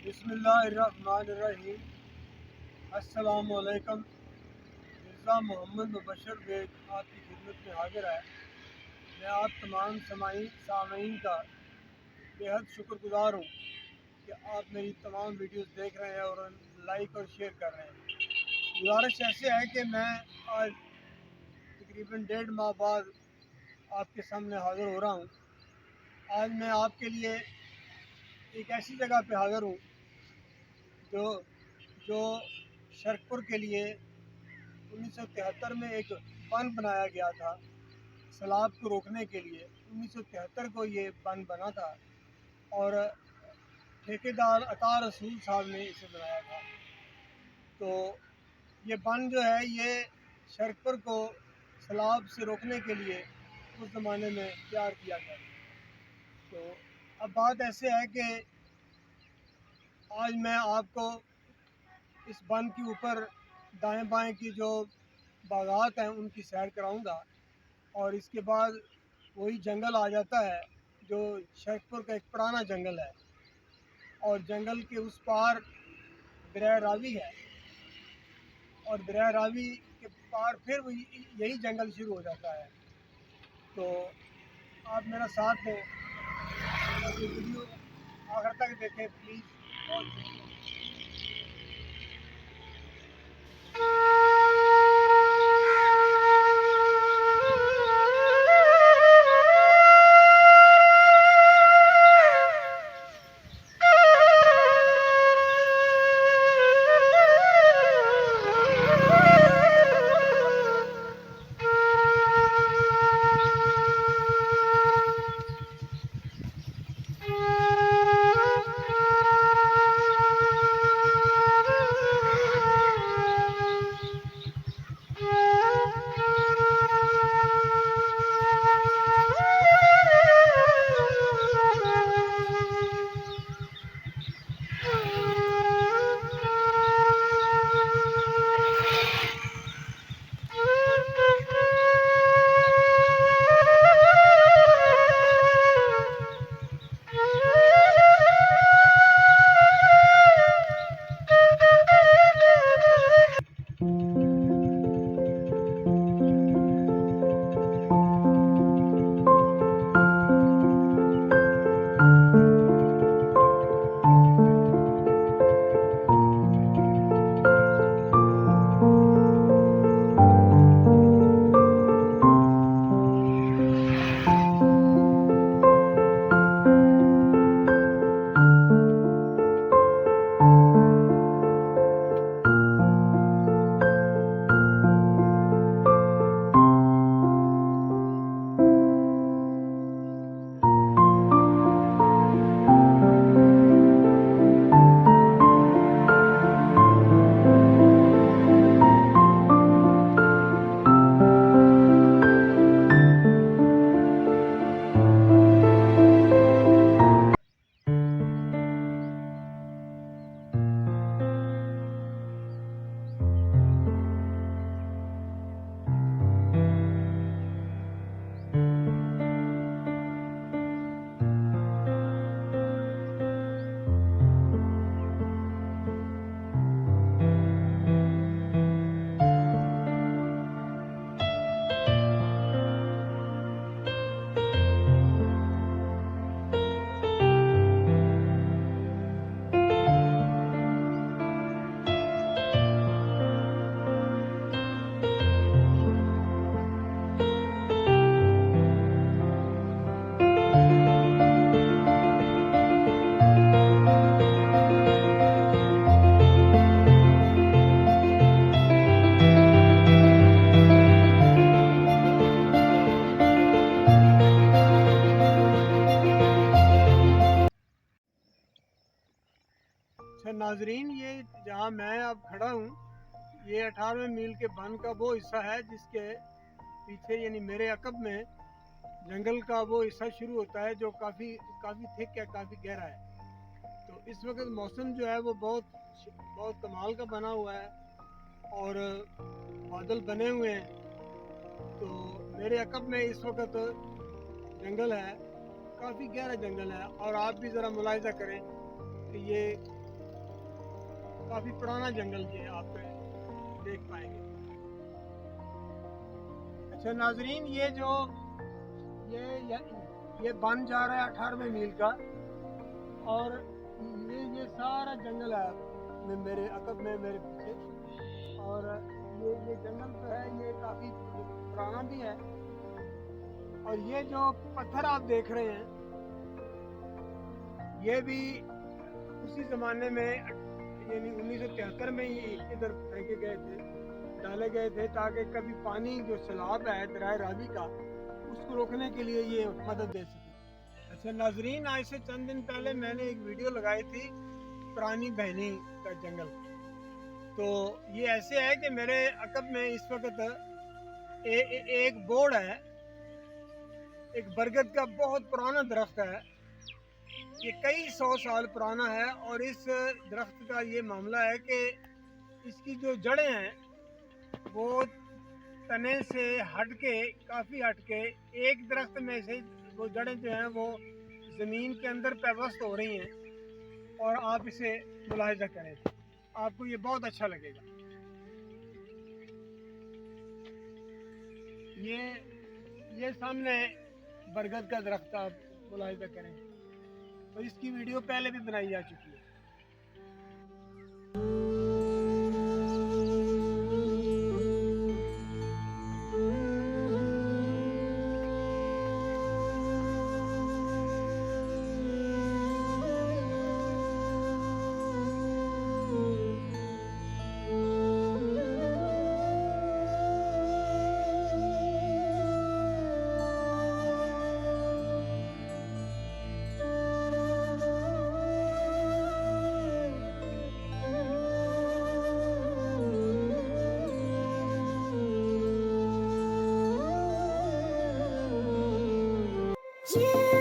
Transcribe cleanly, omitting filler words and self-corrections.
बिस्मिल्लाहिर्रहमानिर्रहीम। अस्सलामुअलैकुम। मिर्ज़ा मोहम्मद मुबशर बेग आपकी खिदमत में हाजिर है। मैं आप तमाम सामीन का बेहद शुक्रगुजार हूँ कि आप मेरी तमाम वीडियोस देख रहे हैं और लाइक और शेयर कर रहे हैं। गुजारिश ऐसे है कि मैं आज तकरीबन 1.5 माह बाद आपके सामने हाज़िर हो रहा हूँ। आज मैं आपके लिए एक ऐसी जगह पे हाज़िर हूँ जो जो शरकपुर के लिए 1973 में एक बंद बनाया गया था सैलाब को रोकने के लिए। 1973 को ये बंद बना था और ठेकेदार अता रसूल साहब ने इसे बनाया था। तो ये बंद जो है ये शरकपुर को सैलाब से रोकने के लिए उस ज़माने में तैयार किया गया था। तो अब बात ऐसे है कि आज मैं आपको इस बंद के ऊपर दाएं बाएं की जो बागात हैं उनकी सैर कराऊंगा और इसके बाद वही जंगल आ जाता है जो शरकपुर का एक पुराना जंगल है और जंगल के उस पार दरिया रावी है और दरिया रावी के पार फिर यही जंगल शुरू हो जाता है। तो आप मेरा साथ दें, ये वीडियो आखिर तक देखें प्लीज़। बहुत शुक्रिया। अच्छा नाजरीन, ये जहाँ मैं अब खड़ा हूँ ये 18वें मील के बंद का वो हिस्सा है जिसके पीछे यानी मेरे अकब में जंगल का वो हिस्सा शुरू होता है जो काफ़ी काफ़ी थिक है, काफ़ी गहरा है। तो इस वक्त मौसम जो है वो बहुत बहुत कमाल का बना हुआ है और बादल बने हुए हैं। तो मेरे अकब में इस वक्त जंगल है, काफ़ी गहरा जंगल है और आप भी ज़रा मुलाहिजा करें कि ये काफ़ी पुराना जंगल ये आप देख पाएंगे। अच्छा नाजरीन, ये ये, ये बन जा रहा है 18वें मील का, और ये सारा जंगल है मेरे अकब में, मेरे पीछे। और ये जंगल जो है ये काफ़ी पुराना भी है। और ये जो पत्थर आप देख रहे हैं ये भी उसी ज़माने में यानी 1973 में ही इधर फेंके गए थे, डाले गए थे, ताकि कभी पानी जो सैलाब है दरिया रावी का उसको रोकने के लिए ये मदद दे सके। अच्छा नाजरीन, आज से चंद दिन पहले मैंने एक वीडियो लगाई थी पुरानी बहनी का जंगल। तो ये ऐसे है कि मेरे अकब में इस वक्त एक बोर्ड है, एक बरगद का बहुत पुराना दरख्त है। ये कई 100 साल पुराना है, और इस दरख्त का ये मामला है कि इसकी जो जड़ें हैं वो तने से हटके, काफ़ी हटके, एक दरख्त में से वो जड़ें जो हैं वो ज़मीन के अंदर पैवस्त हो रही हैं। और आप इसे मुलाहिजा करें, आपको ये बहुत अच्छा लगेगा। ये सामने बरगद का दरख्त आप मुलाहिजा करें, तो इसकी वीडियो पहले भी बनाई जा चुकी है। You